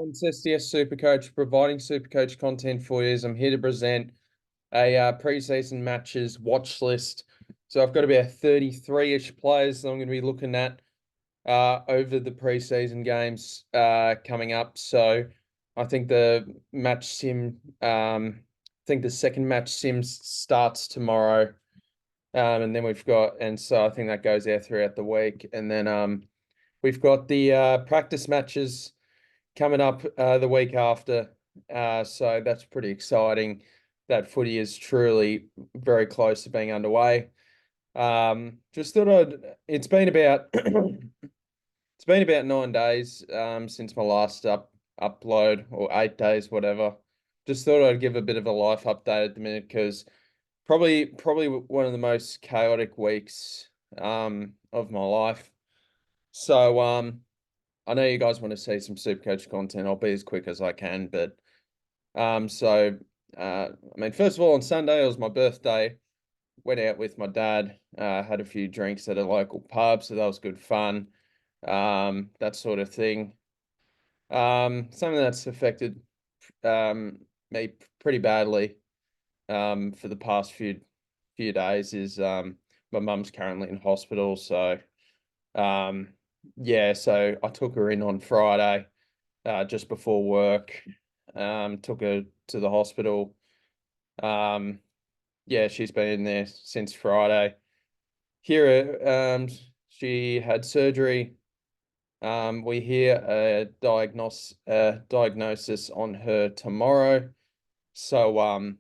It's SDS SuperCoach, providing SuperCoach content for you. I'm here to present a preseason matches watch list. So I've got about 33-ish players that I'm going to be looking at over the preseason games coming up. So I think the match sim, I think the second match sim starts tomorrow. And then so I think that goes out throughout the week. And then we've got the practice matches coming up the week after. So that's pretty exciting. That footy is truly very close to being underway. Just thought it's been about it's been about 9 days since my last upload, or 8 days, whatever. Just thought I'd give a bit of a life update at the minute because probably one of the most chaotic weeks of my life. So I know you guys want to see some Supercoach content. I'll be as quick as I can, but I mean, first of all, on Sunday it was my birthday. Went out with my dad, had a few drinks at a local pub, so that was good fun. That sort of thing. Something that's affected me pretty badly for the past few days is my mum's currently in hospital, so um yeah, so I took her in on Friday, just before work. Took her to the hospital. Um, yeah, she's been in there since Friday. Here, she had surgery. We hear a diagnosis on her tomorrow. So,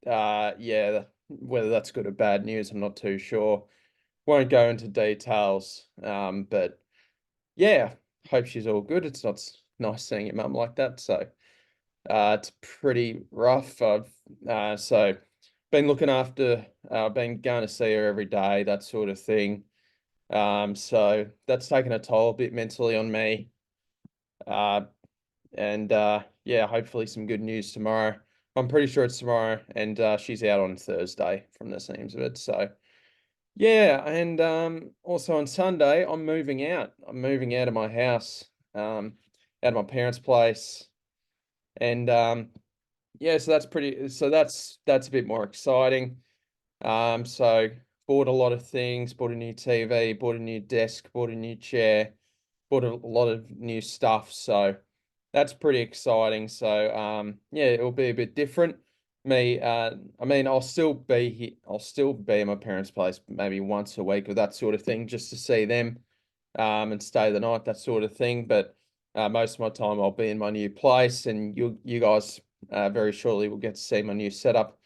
yeah, whether that's good or bad news, I'm not too sure. Won't go into details. But yeah, hope she's all good. It's not nice seeing your mum like that. So, it's pretty rough. So been looking after, been going to see her every day, that sort of thing. So that's taken a toll a bit mentally on me. Uh, and yeah, hopefully some good news tomorrow. I'm pretty sure it's tomorrow, and she's out on Thursday from the seams of it. So yeah, and also on Sunday, I'm moving out. I'm moving out of my house, out of my parents' place, and yeah, so that's a bit more exciting. So bought a lot of things, bought a new TV, bought a new desk, bought a new chair, bought a lot of new stuff. So that's pretty exciting. So yeah, it'll be a bit different. I mean, I'll still be here, I'll still be at my parents' place maybe once a week or that sort of thing, just to see them, and stay the night, that sort of thing. But most of my time I'll be in my new place, and you guys very shortly will get to see my new setup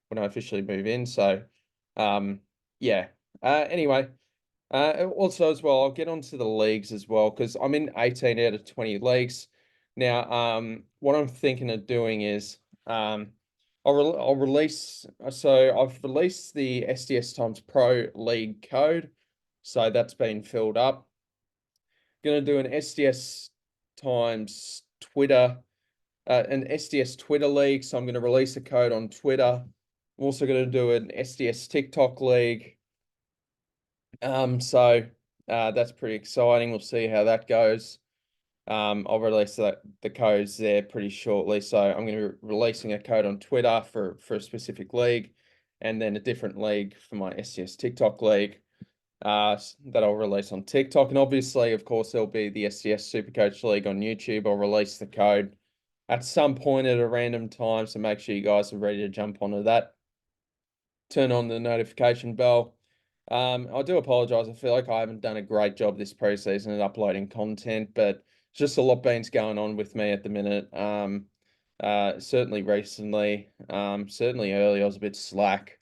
when I officially move in. So yeah. Anyway, also as well, I'll get onto the leagues as well because I'm in 18 out of 20 leagues. Now, what I'm thinking of doing is I'll release, so I've released the SDS Times Pro League code. So that's been filled up. Gonna do an SDS times Twitter, an SDS Twitter league. So I'm gonna release a code on Twitter. I'm also gonna do an SDS TikTok league. So that's pretty exciting. We'll see how that goes. I'll release the codes there pretty shortly. So I'm going to be releasing a code on Twitter for a specific league, and then a different league for my SDS TikTok league that I'll release on TikTok. And obviously, of course, there'll be the SDS SuperCoach League on YouTube. I'll release the code at some point at a random time. So make sure you guys are ready to jump onto that. Turn on the notification bell. I do apologize. I feel like I haven't done a great job this preseason at uploading content, but it's just a lot beans going on with me at the minute. Certainly recently, certainly early, I was a bit slack.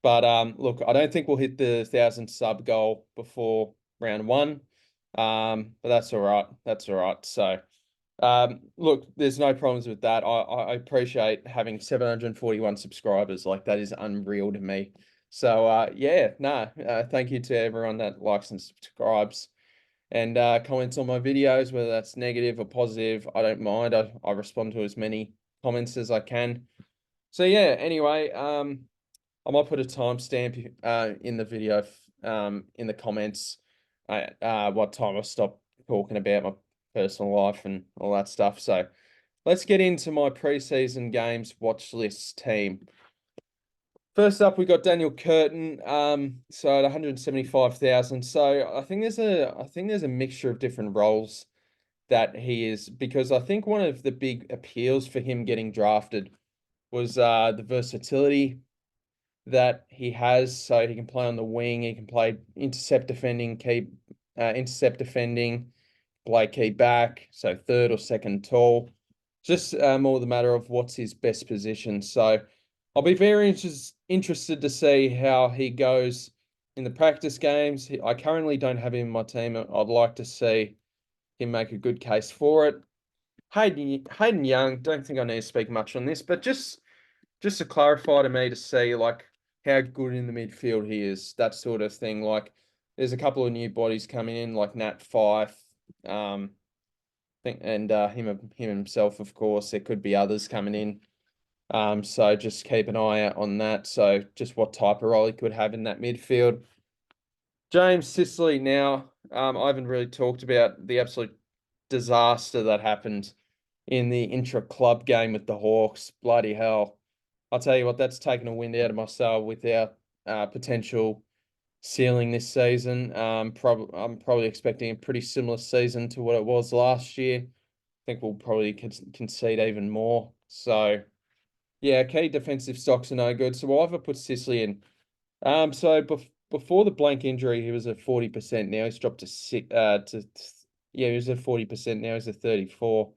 But look, I don't think we'll hit the 1,000 sub goal before round one. But that's all right. That's all right. So look, there's no problems with that. I appreciate having 741 subscribers. Like, that is unreal to me. So yeah, thank you to everyone that likes and subscribes and comments on my videos, whether that's negative or positive. I don't mind. I respond to as many comments as I can. So yeah, anyway, I might put a timestamp in the video, in the comments, what time I stop talking about my personal life and all that stuff. So let's get into my preseason games watch list team. First up, we got Daniel Curtin, so at 175,000. So I think there's a mixture of different roles that he is, because I think one of the big appeals for him getting drafted was the versatility that he has. So he can play on the wing, he can play intercept defending, play key back, so third or second tall. Just more the matter of what's his best position. So I'll be very interested to see how he goes in the practice games. I currently don't have him in my team. I'd like to see him make a good case for it. Hayden Young, don't think I need to speak much on this, but just to clarify to me to see like how good in the midfield he is, that sort of thing. Like there's a couple of new bodies coming in, like Nat Fife, and him himself, of course. There could be others coming in. So just keep an eye out on that. So just what type of role he could have in that midfield. James Sicily now, I haven't really talked about the absolute disaster that happened in the intra-club game with the Hawks. Bloody hell. I'll tell you what, that's taken a wind out of my sail with our potential ceiling this season. I'm probably expecting a pretty similar season to what it was last year. I think we'll probably concede even more. So yeah, key defensive stocks are no good. So I've put Sicily in. So before the blank injury, he was at 40%. Now he's dropped he was at 40%. Now he's at 34.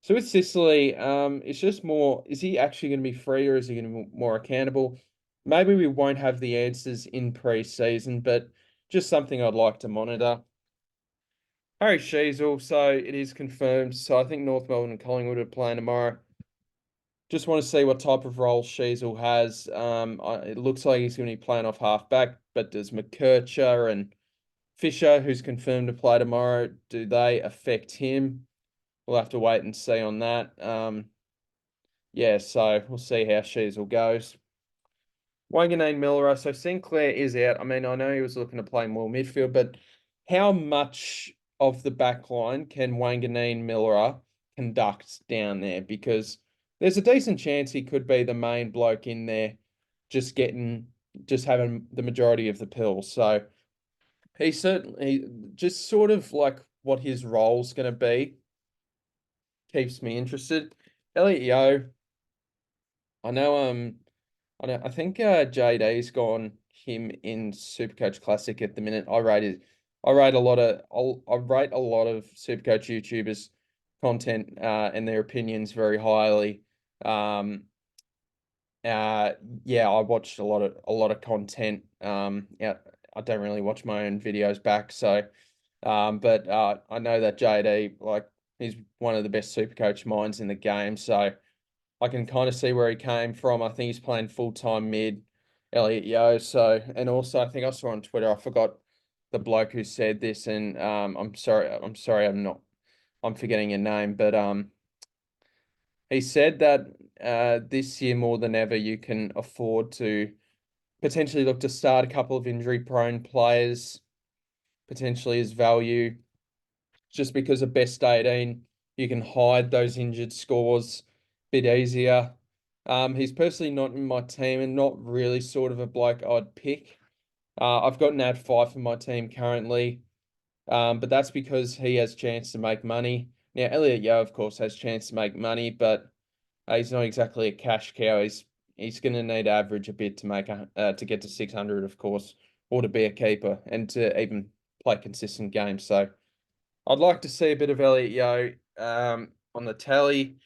So with Sicily, it's just more, is he actually going to be free or is he going to be more accountable? Maybe we won't have the answers in pre-season, but just something I'd like to monitor. Harry Sheasel, so it is confirmed. So I think North Melbourne and Collingwood are playing tomorrow. Just want to see what type of role Sheasel has. It looks like he's going to be playing off half-back, but does McKercher and Fisher, who's confirmed to play tomorrow, do they affect him? We'll have to wait and see on that. Yeah, so we'll see how Sheasel goes. Wanganeen Miller, so Sinclair is out. I mean, I know he was looking to play more midfield, but how much of the back line can Wanganeen Miller conduct down there? Because there's a decent chance he could be the main bloke in there, just having the majority of the pills. So he certainly just sort of like what his role's going to be keeps me interested. Elliot Yeo, I know I think JD's gone him in SuperCoach Classic at the minute. I rate a lot of SuperCoach YouTubers content and their opinions very highly. Yeah, I watched a lot of content. Yeah, I don't really watch my own videos back, so but I know that JD, like, he's one of the best SuperCoach minds in the game, so I can kind of see where he came from. I think he's playing full-time mid, Elliot Yeo. So, and also I think I saw on Twitter, I forgot the bloke who said this, and I'm sorry, I'm forgetting your name, but he said that this year more than ever you can afford to potentially look to start a couple of injury-prone players, potentially as value, just because of best 18, you can hide those injured scores a bit easier. He's personally not in my team and not really sort of a bloke I'd pick. I've got Nat Fife in my team currently, but that's because he has chance to make money. Now, Elliot Yeo, of course, has chance to make money, but he's not exactly a cash cow. He's going to need to average a bit to to get to 600, of course, or to be a keeper and to even play consistent games. So I'd like to see a bit of Elliot Yeo on the tally.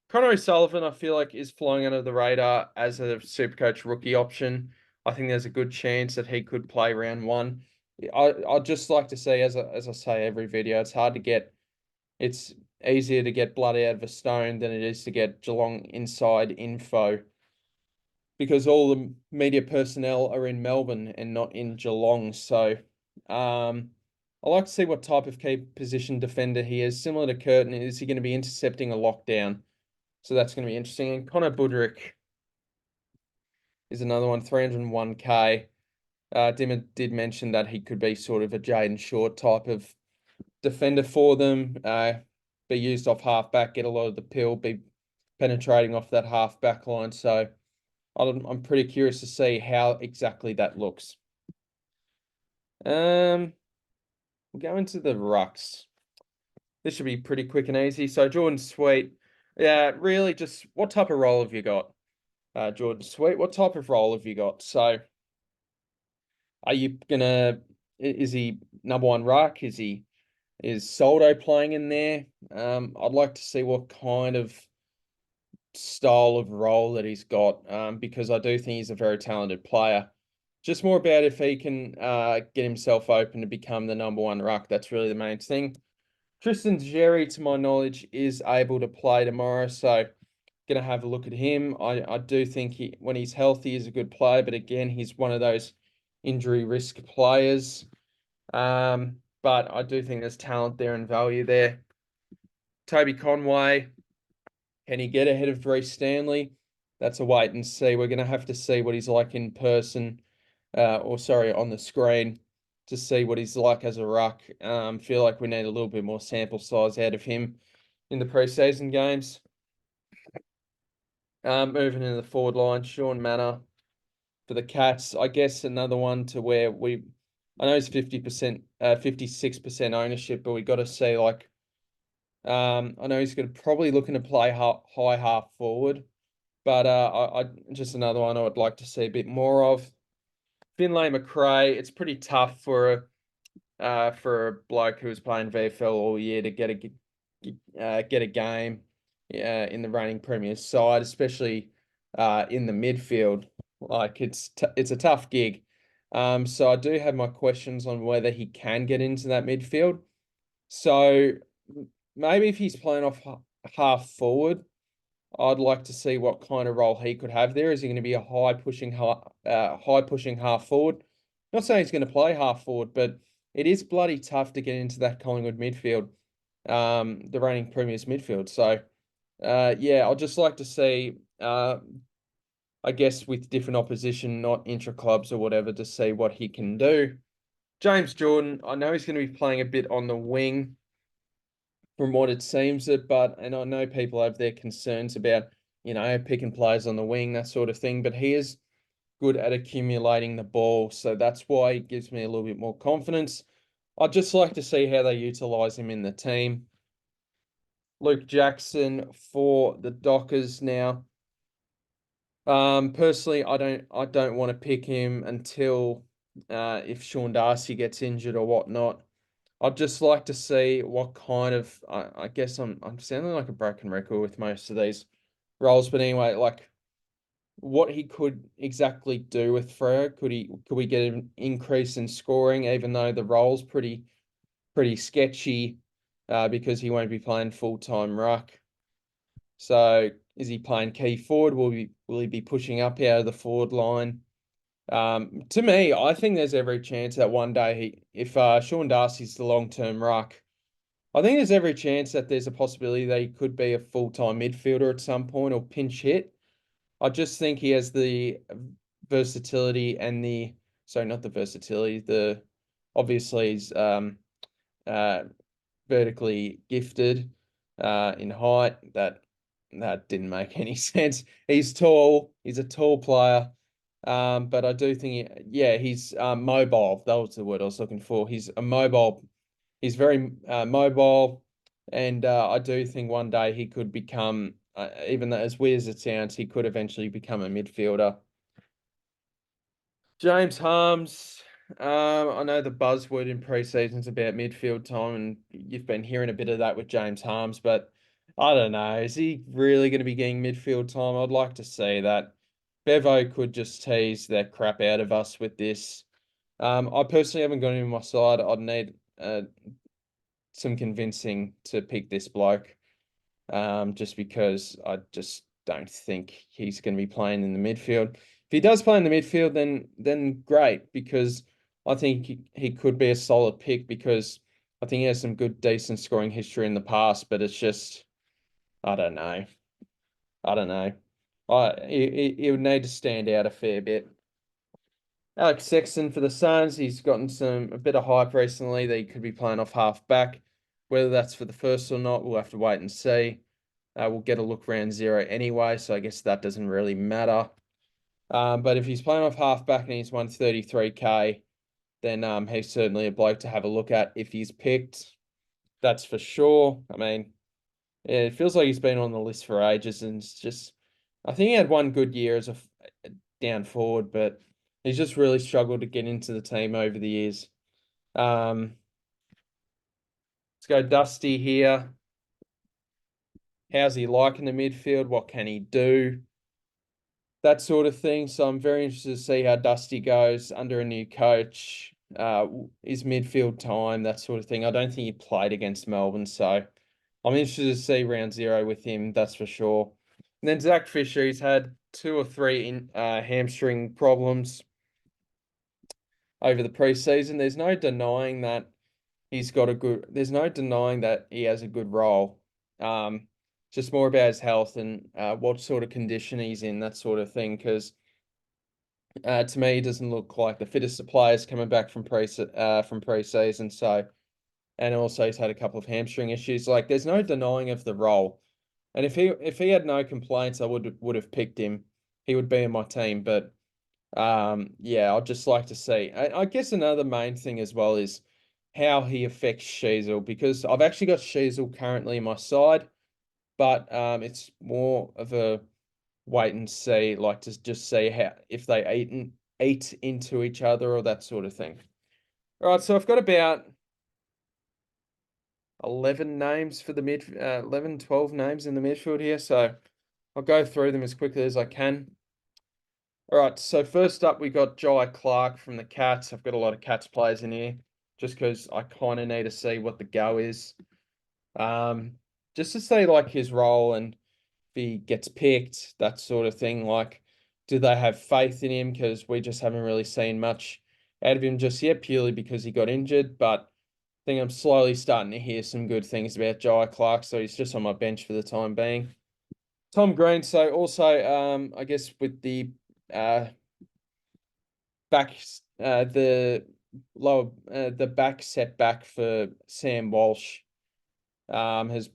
Connor O'Sullivan, I feel like, is flying under the radar as a SuperCoach rookie option. I think there's a good chance that he could play round one. I'd just like to see, as I say every video, it's easier to get blood out of a stone than it is to get Geelong inside info, because all the media personnel are in Melbourne and not in Geelong. So I like to see what type of key position defender he is. Similar to Curtin, is he going to be intercepting a lockdown? So that's going to be interesting. And Connor Budrick is another one, 301k. Dimmer did mention that he could be sort of a Jaden Short type of defender for them, be used off half back, get a lot of the pill, be penetrating off that half back line. So I'm pretty curious to see how exactly that looks. We'll go into the rucks. This should be pretty quick and easy. So Jordan Sweet, yeah, really just what type of role have you got? Jordan Sweet, what type of role have you got? So are you is he number one ruck? Is Soldo playing in there? I'd like to see what kind of style of role that he's got, because I do think he's a very talented player. Just more about if he can get himself open to become the number one ruck. That's really the main thing. Tristan Xerri, to my knowledge, is able to play tomorrow, so going to have a look at him. I do think when he's healthy, he's a good player, but again, he's one of those injury risk players. But I do think there's talent there and value there. Toby Conway, can he get ahead of Reece Stanley? That's a wait and see. We're going to have to see what he's like in person, on the screen, to see what he's like as a ruck. Feel like we need a little bit more sample size out of him in the preseason games. Moving into the forward line, Sean Manor for the Cats. I guess another one to where I know it's 50%, 56% ownership, but we got to see I know he's going to probably looking to play high half forward, but I just another one I would like to see a bit more of. Finlay McRae, it's pretty tough for a bloke who was playing VFL all year to get a game in the reigning Premier's side, especially in the midfield. Like it's a tough gig. So I do have my questions on whether he can get into that midfield. So maybe if he's playing off half forward, I'd like to see what kind of role he could have there. Is he going to be a high pushing half forward? Not saying he's going to play half forward, but it is bloody tough to get into that Collingwood midfield, the reigning Premier's midfield. So, yeah, I'd just like to see, I guess with different opposition, not intra-clubs or whatever, to see what he can do. James Jordan, I know he's going to be playing a bit on the wing from what it seems and I know people have their concerns about, picking players on the wing, that sort of thing, but he is good at accumulating the ball. So that's why it gives me a little bit more confidence. I'd just like to see how they utilise him in the team. Luke Jackson for the Dockers now. Personally, I don't want to pick him until if Sean Darcy gets injured or whatnot. I'd just like to see what kind of I guess I'm sounding like a broken record with most of these roles, but anyway, like what he could exactly do with Freo. Could we get an increase in scoring, even though the role's pretty sketchy, because he won't be playing full-time ruck. So is he playing key forward? Will he be pushing up out of the forward line? To me, I think there's every chance that one day if Sean Darcy's the long-term ruck, I think there's every chance that there's a possibility that he could be a full-time midfielder at some point or pinch hit. I just think he has the versatility and not the versatility, obviously he's vertically gifted in height. That didn't make any sense. He's tall. He's a tall player. But I do think, he's mobile. That was the word I was looking for. He's very mobile. And I do think one day he could become, even though as weird as it sounds, he could eventually become a midfielder. James Harms, I know the buzzword in pre-season's about midfield time, and you've been hearing a bit of that with James Harms, but I don't know. Is he really going to be getting midfield time? I'd like to see that. Bevo could just tease the crap out of us with this. I personally haven't got him on my side. I'd need some convincing to pick this bloke, just because I just don't think he's going to be playing in the midfield. If he does play in the midfield, then great, because I think he could be a solid pick, because I think he has some good, decent scoring history in the past, but it's just, I don't know. He would need to stand out a fair bit. Alex Sexton for the Suns, he's gotten a bit of hype recently that he could be playing off half back. Whether that's for the first or not, we'll have to wait and see. We'll get a look round 0 anyway, so I guess that doesn't really matter. But if he's playing off halfback and he's 133k, then he's certainly a bloke to have a look at if he's picked. That's for sure. I mean, yeah, it feels like he's been on the list for ages, and it's just, I think he had one good year as a down forward, but he's just really struggled to get into the team over the years. Let's go Dusty here. How's he liking the midfield? What can he do? That sort of thing. So I'm very interested to see how Dusty goes under a new coach. His midfield time, that sort of thing. I don't think he played against Melbourne, so I'm interested to see round 0 with him, that's for sure. And then Zach Fisher, he's had 2 or 3 hamstring problems over the preseason. There's no denying that there's no denying that he has a good role. Just more about his health and what sort of condition he's in, that sort of thing. Because to me, he doesn't look like the fittest of players coming back from preseason. So, and also he's had a couple of hamstring issues. Like, there's no denying of the role. And if he had no complaints, I would have picked him. He would be in my team. But yeah, I'd just like to see. I guess another main thing as well is how he affects Sheasel, because I've actually got Sheasel currently in my side, but it's more of a wait and see, like to just see how if they eat into each other or that sort of thing. All right, so I've got about 11 names for the 11, 12 names in the midfield here, so I'll go through them as quickly as I can. All right, so first up, we got Jai Clark from the Cats. I've got a lot of Cats players in here just because I kind of need to see what the go is. Just to see like his role and if he gets picked, that sort of thing. Like, do they have faith in him? Because we just haven't really seen much out of him just yet, purely because he got injured. But I think I'm slowly starting to hear some good things about Jai Clark, so he's just on my bench for the time being. Tom Green, so also I guess with the back the back setback for Sam Walsh has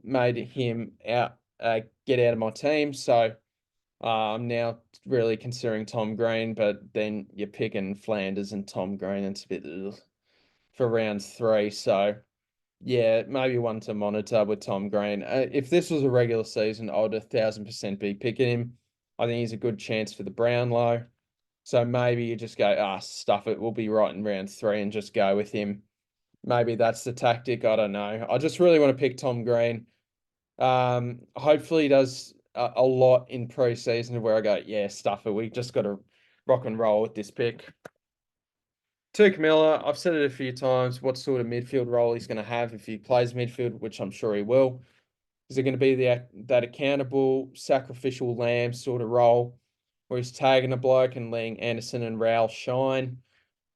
made him get out of my team. So I'm now really considering Tom Green, but then you're picking Flanders and Tom Green, and it's a bit for round 3. So yeah, maybe one to monitor with Tom Green. If this was a regular season, I would 1,000% be picking him. I think he's a good chance for the Brownlow. So maybe you just go, stuff it. We'll be right in round 3 and just go with him. Maybe that's the tactic. I don't know. I just really want to pick Tom Green. Hopefully he does a lot in pre-season where I go, yeah, stuff it. We just got to rock and roll with this pick. Tuke Miller, I've said it a few times, what sort of midfield role he's going to have if he plays midfield, which I'm sure he will. Is it going to be that accountable, sacrificial lamb sort of role where he's tagging a bloke and letting Anderson and Rowell shine?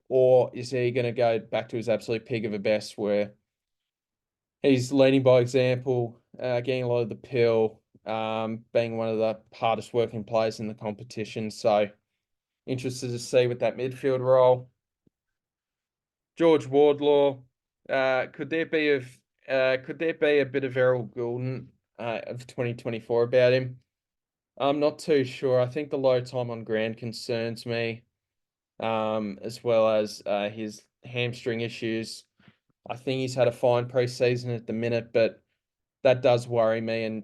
Or is he going to go back to his absolute pig of a best where he's leading by example, getting a lot of the pill, being one of the hardest working players in the competition? So interested to see with that midfield role. George Wardlaw, could there be a bit of Errol Goulden of 2024 about him? I'm not too sure. I think the low time on ground concerns me, as well as his hamstring issues. I think he's had a fine preseason at the minute, but that does worry me. And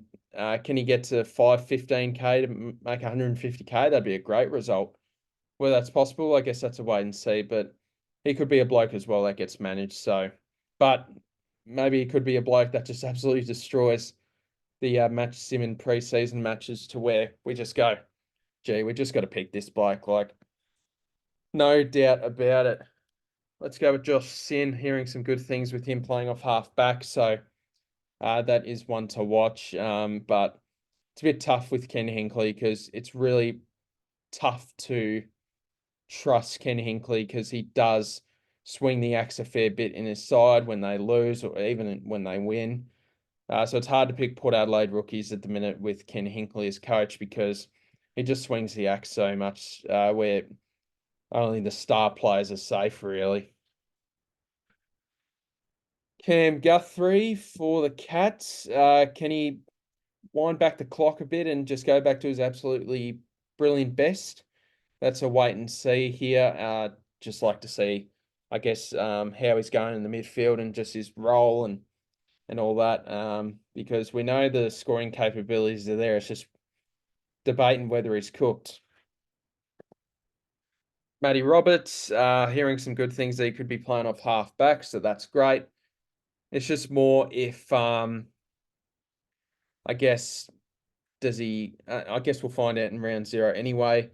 can he get to 515k to make 150k? That'd be a great result. Whether that's possible, I guess that's a wait and see. But he could be a bloke as well that gets managed. So, but maybe he could be a bloke that just absolutely destroys the match sim in preseason matches to where we just go, gee, we just got to pick this bloke. Like, no doubt about it. Let's go with Josh Sin, hearing some good things with him playing off half back. So that is one to watch. But it's a bit tough with Ken Hinkley because it's really tough to trust Ken Hinkley because he does swing the axe a fair bit in his side when they lose or even when they win. So it's hard to pick Port Adelaide rookies at the minute with Ken Hinkley as coach because he just swings the axe so much where only the star players are safe, really. Cam Guthrie for the Cats. Can he wind back the clock a bit and just go back to his absolutely brilliant best? That's a wait and see here. Just like to see, I guess, how he's going in the midfield and just his role and all that. Because we know the scoring capabilities are there. It's just debating whether he's cooked. Matty Roberts, hearing some good things that he could be playing off half back, so that's great. It's just more if I guess does he? I guess we'll find out in round 0 anyway,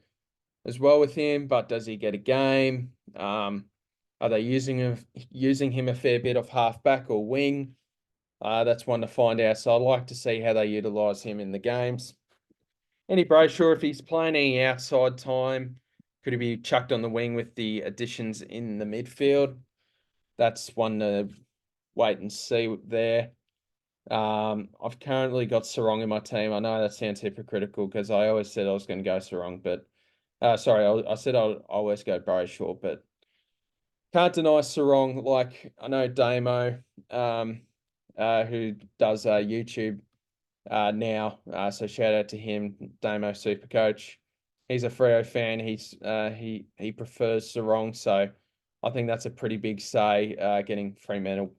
as well with him. But does he get a game? Are they using him a fair bit off half back or wing? That's one to find out. So I'd like to see how they utilise him in the games. Any Brayshaw, if he's playing any outside time, could he be chucked on the wing with the additions in the midfield? That's one to wait and see there. I've currently got Sarong in my team. I know that sounds hypocritical because I always said I was going to go Sarong, but sorry, I said I'll always go Brayshaw, but can't deny Sarong. Like I know Damo, who does YouTube now. So shout out to him, Damo SuperCoach. He's a Freo fan. He prefers Sarong, so I think that's a pretty big say. Getting Fremantle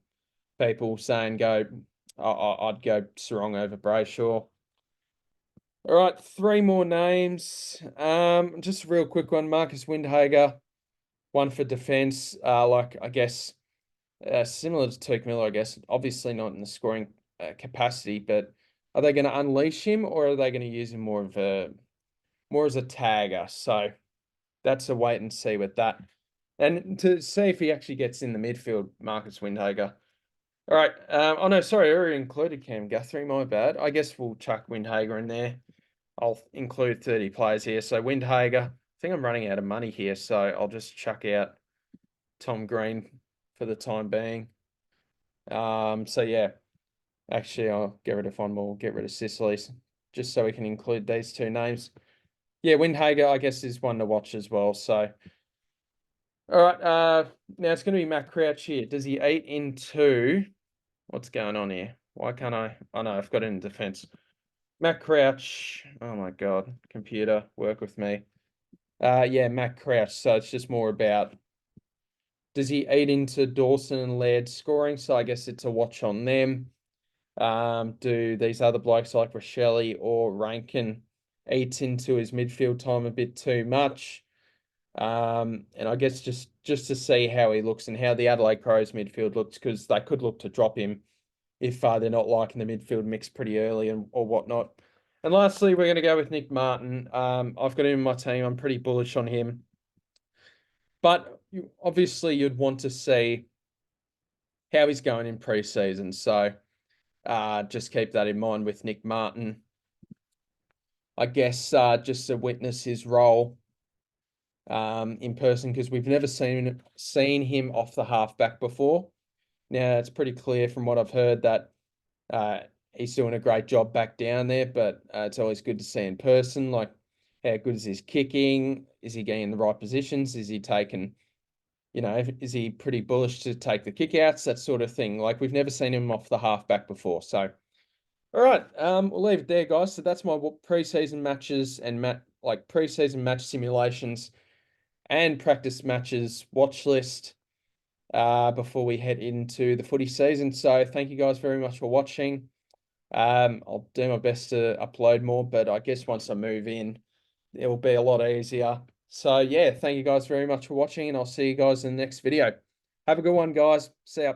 people saying go, I'd go Sarong over Brayshaw. All right, 3 more names. Just a real quick one. Marcus Windhager, one for defence. Like I guess similar to Turk Miller, I guess. Obviously not in the scoring capacity, but are they going to unleash him or are they going to use him more as a tagger? So that's a wait and see with that. And to see if he actually gets in the midfield, Marcus Windhager. All right. Oh no, sorry, I already included Cam Guthrie. My bad. I guess we'll chuck Windhager in there. I'll include 30 players here. So Windhager. I think I'm running out of money here, so I'll just chuck out Tom Green for the time being. So yeah, actually I'll get rid of one more, get rid of Sicily, just so we can include these 2 names. Yeah, Windhager, I guess, is one to watch as well. So, all right. Now it's going to be Matt Crouch here. Does he eat into? What's going on here? Why can't I? Oh no, I've got it in defense. Matt Crouch. Oh my God, computer, work with me. Yeah, Matt Crouch. So it's just more about does he eat into Dawson and Laird scoring? So I guess it's a watch on them. Do these other blokes like Rochelle or Rankin eat into his midfield time a bit too much? And I guess just to see how he looks and how the Adelaide Crows midfield looks, because they could look to drop him if they're not liking the midfield mix pretty early or whatnot. And lastly, we're going to go with Nick Martin. I've got him in my team. I'm pretty bullish on him. But obviously you'd want to see how he's going in pre-season. So just keep that in mind with Nick Martin. I guess just to witness his role in person, because we've never seen him off the halfback before. Now, it's pretty clear from what I've heard that he's doing a great job back down there, but it's always good to see in person. Like, how good is his kicking? Is he getting in the right positions? Is he taking, is he pretty bullish to take the kickouts? That sort of thing. Like, we've never seen him off the halfback before. So, all right, we'll leave it there, guys. So that's my preseason matches and preseason match simulations and practice matches watch list before we head into the footy season. So thank you guys very much for watching. I'll do my best to upload more, but I guess once I move in, it will be a lot easier. So yeah, thank you guys very much for watching, and I'll see you guys in the next video. Have a good one, guys. See ya.